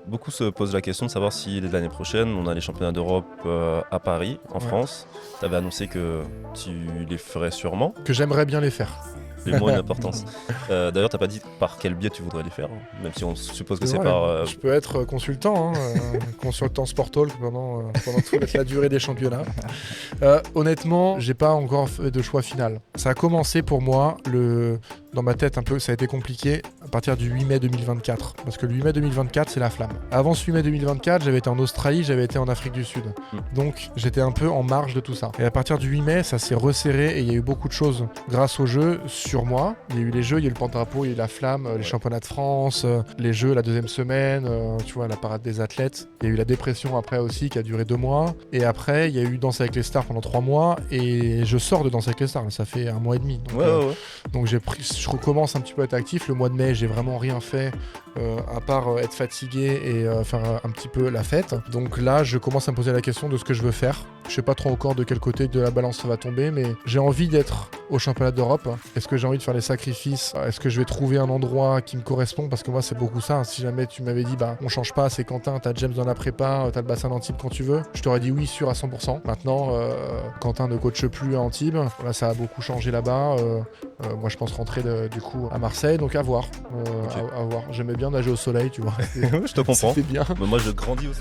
beaucoup se posent la question de savoir si l'année prochaine, on a les championnats d'Europe à Paris, en France. Tu avais annoncé que tu les ferais sûrement. Que j'aimerais bien les faire. Les mots ont une importance. D'ailleurs, t'as pas dit par quel biais tu voudrais les faire, hein, même si on suppose que c'est vrai, par. Je peux être consultant, consultant Sport Talk pendant toute la durée des championnats. Honnêtement, j'ai pas encore fait de choix final. Ça a commencé pour moi, dans ma tête un peu, ça a été compliqué à partir du 8 mai 2024. Parce que le 8 mai 2024, c'est la flamme. Avant ce 8 mai 2024, j'avais été en Australie, j'avais été en Afrique du Sud. Donc j'étais un peu en marge de tout ça. Et à partir du 8 mai, ça s'est resserré et il y a eu beaucoup de choses grâce au jeu sur moi. Il y a eu les jeux, il y a eu le porte-drapeau, il y a eu la flamme, les championnats de France, les jeux la deuxième semaine, tu vois, la parade des athlètes. Il y a eu la dépression après aussi qui a duré 2 mois. Et après, il y a eu Danse avec les stars pendant 3 mois. Et je sors de Danse avec les stars, ça fait 1 mois et demi. Donc, donc je recommence un petit peu à être actif. Le mois de mai, j'ai vraiment rien fait à part être fatigué et faire un petit peu la fête. Donc là, je commence à me poser la question de ce que je veux faire. Je sais pas trop encore de quel côté de la balance ça va tomber, mais j'ai envie d'être au championnat d'Europe. Est-ce que j'ai envie de faire les sacrifices? Est-ce que je vais trouver un endroit qui me correspond? Parce que moi, c'est beaucoup ça. Si jamais tu m'avais dit, on change pas, c'est Quentin, t'as James dans la prépa, t'as le bassin d'Antibes quand tu veux, je t'aurais dit oui, sûr à 100%. Maintenant, Quentin ne coache plus à Antibes. Là, ça a beaucoup changé là-bas. Moi, je pense rentrer du coup à Marseille, donc à voir. À voir. J'aimais bien nager au soleil, tu vois. Je te comprends. C'était bien. Mais moi, je grandis aussi.